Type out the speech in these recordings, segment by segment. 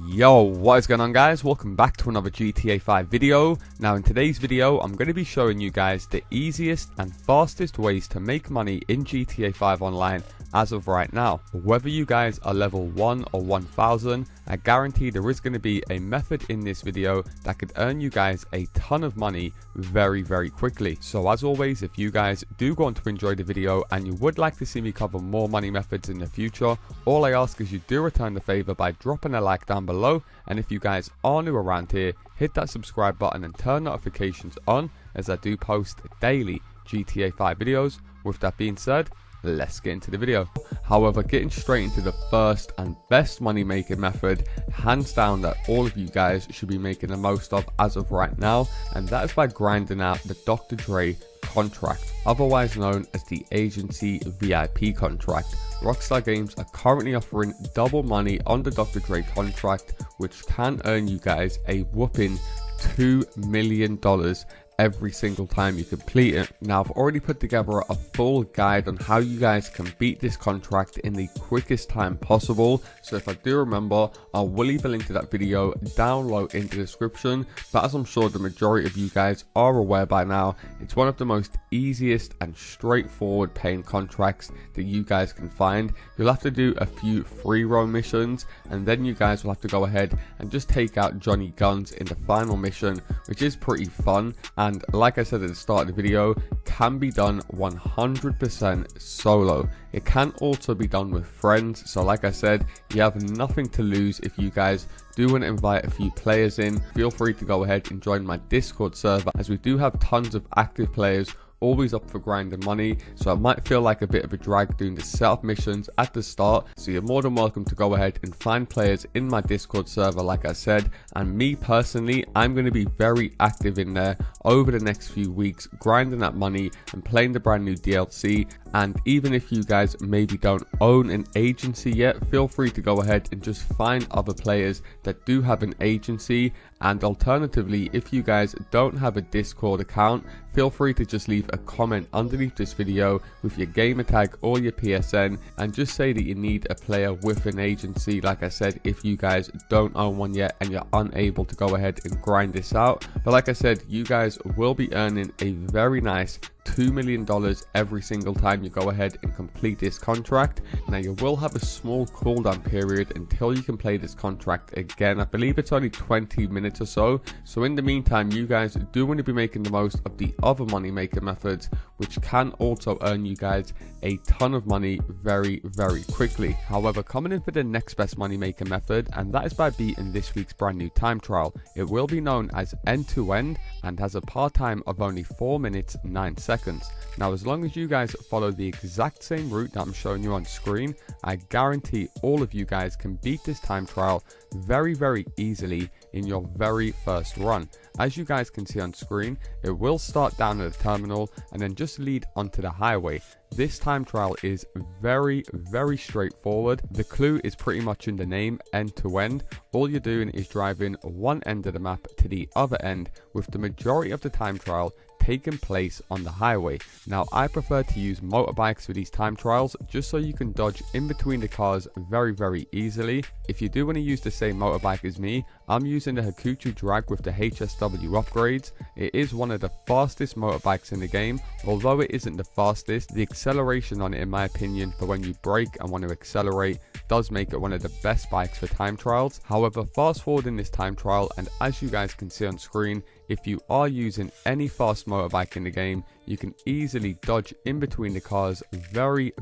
Yo, what is going on guys? Welcome back to another GTA 5 video. Now in today's video, I'm going to be showing you guys the easiest and fastest ways to make money in GTA 5 online as of right now. Whether you guys are level 1 or 1000, I guarantee there is going to be a method in this video that could earn you guys a ton of money very quickly. So as always, if you guys do want to enjoy the video and you would like to see me cover more money methods in the future, all I ask is you do return the favor by dropping a like down below, and if you guys are new around here, hit that subscribe button and turn notifications on, as I do post daily GTA 5 videos. With that being said, let's get into the video. However, getting straight into the first and best money making method, hands down, that all of you guys should be making the most of as of right now, and that is by grinding out the Dr. Dre contract, otherwise known as the agency VIP contract. Rockstar Games are currently offering double money on the Dr. Dre contract, which can earn you guys a whopping $2 million every single time you complete it. Now, I've already put together a full guide on how you guys can beat this contract in the quickest time possible, so if I do remember, I will leave a link to that video down low in the description. But as I'm sure the majority of you guys are aware by now, it's one of the most easiest and straightforward paying contracts that you guys can find. You'll have to do a few free roam missions, and then you guys will have to go ahead and just take out Johnny Guns in the final mission, which is pretty fun, and like I said at the start of the video, can be done 100% solo. It can also be done with friends, so like I said, you have nothing to lose. If you guys do want to invite a few players in, feel free to go ahead and join my Discord server, as we do have tons of active players always up for grinding money. So it might feel like a bit of a drag doing the setup missions at the start, so you're more than welcome to go ahead and find players in my Discord server, like I said. And me personally, I'm going to be very active in there over the next few weeks, grinding that money and playing the brand new DLC. And even if you guys maybe don't own an agency yet, feel free to go ahead and just find other players that do have an agency. And alternatively, if you guys don't have a Discord account, feel free to just leave a comment underneath this video with your gamer tag or your PSN, and just say that you need a player with an agency. Like I said, if you guys don't own one yet and you're unable to go ahead and grind this out. But like I said, you guys will be earning a very nice $2 million every single time you go ahead and complete this contract. Now, you will have a small cooldown period until you can play this contract again. I believe it's only 20 minutes or so. So in the meantime, you guys do want to be making the most of the other money making methods, which can also earn you guys a ton of money very quickly. However, coming in for the next best money making method, and that is by beating this week's brand new time trial. It will be known as end to end and has a part time of only 4 minutes 9 seconds. Now, as long as you guys follow the exact same route that I'm showing you on screen, I guarantee all of you guys can beat this time trial very easily in your very first run. As you guys can see on screen, it will start down at the terminal and then just lead onto the highway. This time trial is very straightforward. The clue is pretty much in the name, end to end. All you're doing is driving one end of the map to the other end, with the majority of the time trial taking place on the highway. Now, I prefer to use motorbikes for these time trials, just so you can dodge in between the cars very easily. If you do want to use the same motorbike as me, I'm using the Hakuchu Drag with the HSW upgrades. It is one of the fastest motorbikes in the game. Although it isn't the fastest, the acceleration on it, in my opinion, for when you brake and want to accelerate, does make it one of the best bikes for time trials. However, fast forward in this time trial, and as you guys can see on screen, if you are using any fast motorbike in the game, you can easily dodge in between the cars very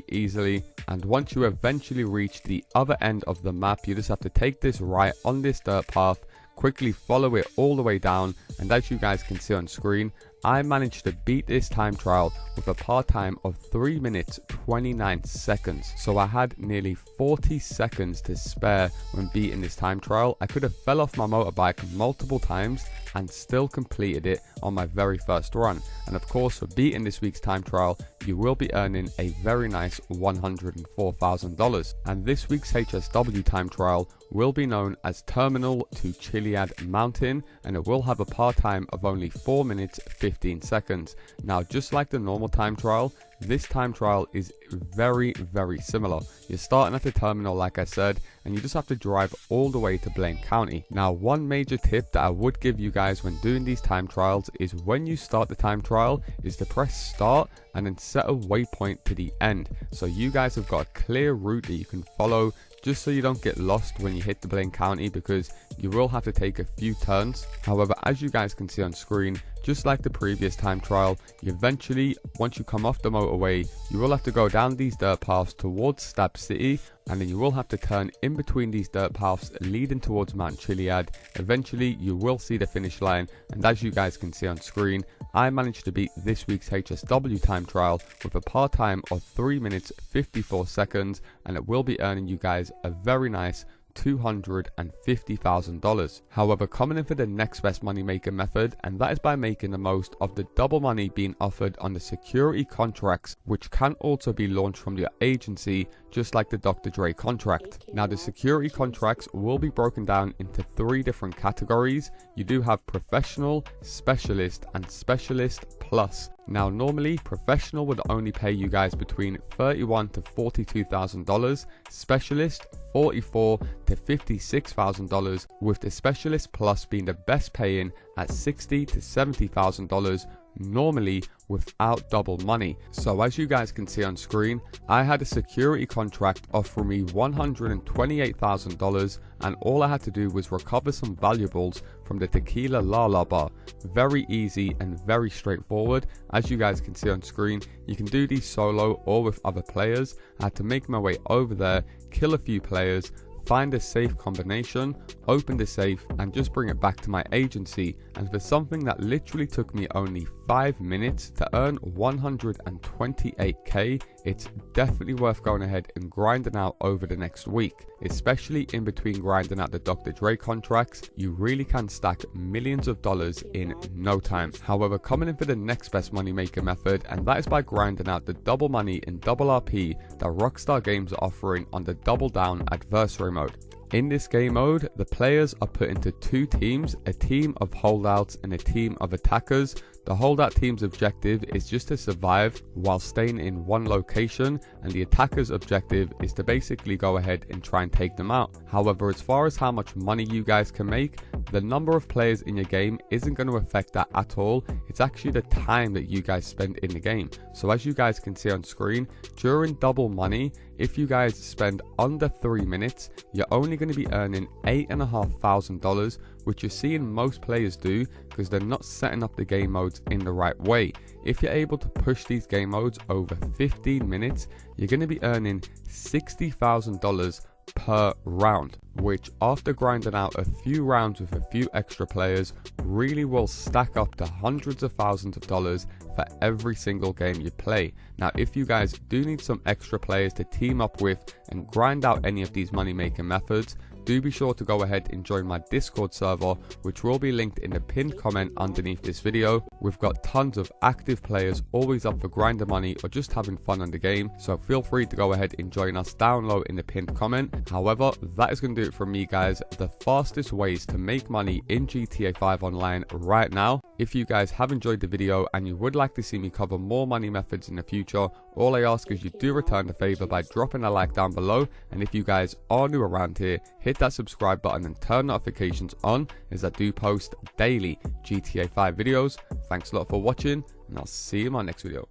easily. And once you eventually reach the other end of the map, you just have to take this right on this dirt path, quickly follow it all the way down, and as you guys can see on screen, I managed to beat this time trial with a part time of 3 minutes 29 seconds. So I had nearly 40 seconds to spare when beating this time trial. I could have fell off my motorbike multiple times and still completed it on my very first run. And of course, for beating this week's time trial, you will be earning a very nice $104,000. And this week's HSW time trial will be known as Terminal to Chiliad Mountain, and it will have a part time of only 4 minutes 15 seconds. Now, just like the normal time trial, this time trial is very similar. You're starting at the terminal like I said, and you just have to drive all the way to Blaine County. Now, one major tip that I would give you guys when doing these time trials is when you start the time trial is to press start and then set a waypoint to the end, so you guys have got a clear route that you can follow, just so you don't get lost when you hit the Blaine County, because you will have to take a few turns. However, as you guys can see on screen, just like the previous time trial, you eventually, once you come off the motorway, you will have to go down these dirt paths towards Stab City, and then you will have to turn in between these dirt paths leading towards Mount Chiliad. Eventually you will see the finish line, and as you guys can see on screen, I managed to beat this week's HSW time trial with a par time of 3 minutes 54 seconds, and it will be earning you guys a very nice $250,000. However, coming in for the next best money maker method, and that is by making the most of the double money being offered on the security contracts, which can also be launched from your agency, just like the Dr. Dre contract. Now, the security contracts will be broken down into 3 different categories. You do have professional, specialist, and specialist plus. Now, normally professional would only pay you guys between $31,000 to $42,000, specialist $44,000 to $56,000, with the specialist plus being the best paying at $60,000 to $70,000, normally without double money. So as you guys can see on screen, I had a security contract offering me $128,000, and all I had to do was recover some valuables from the Tequila Lala bar. Very easy and very straightforward. As you guys can see on screen, you can do these solo or with other players. I had to make my way over there, kill a few players, find a safe combination, open the safe, and just bring it back to my agency. And for something that literally took me only 5 minutes to earn 128k, it's definitely worth going ahead and grinding out over the next week. Especially in between grinding out the Dr. Dre contracts, you really can stack millions of dollars in no time. However, coming in for the next best money maker method, and that is by grinding out the double money and double RP that Rockstar Games are offering on the Double Down adversary mode. In this game mode, the players are put into 2 teams, a team of holdouts and a team of attackers. The holdout team's objective is just to survive while staying in one location, and the attacker's objective is to basically go ahead and try and take them out. However, as far as how much money you guys can make, the number of players in your game isn't going to affect that at all. It's actually the time that you guys spend in the game. So as you guys can see on screen, during double money, if you guys spend under 3 minutes, you're only going to be earning $8,500, which you're seeing most players do because they're not setting up the game modes in the right way. If you're able to push these game modes over 15 minutes, you're going to be earning $60,000 per round, which after grinding out a few rounds with a few extra players really will stack up to hundreds of thousands of dollars for every single game you play. Now, if you guys do need some extra players to team up with and grind out any of these money making methods, do be sure to go ahead and join my Discord server, which will be linked in the pinned comment underneath this video. We've got tons of active players always up for grinder money or just having fun on the game, so feel free to go ahead and join us down low in the pinned comment. However, that is going to do it from me, guys. The fastest ways to make money in GTA 5 Online right now. If you guys have enjoyed the video and you would like to see me cover more money methods in the future, all I ask is you do return the favor by dropping a like down below. And if you guys are new around here, hit that subscribe button and turn notifications on, as I do post daily GTA 5 videos. Thanks a lot for watching, and I'll see you in my next video.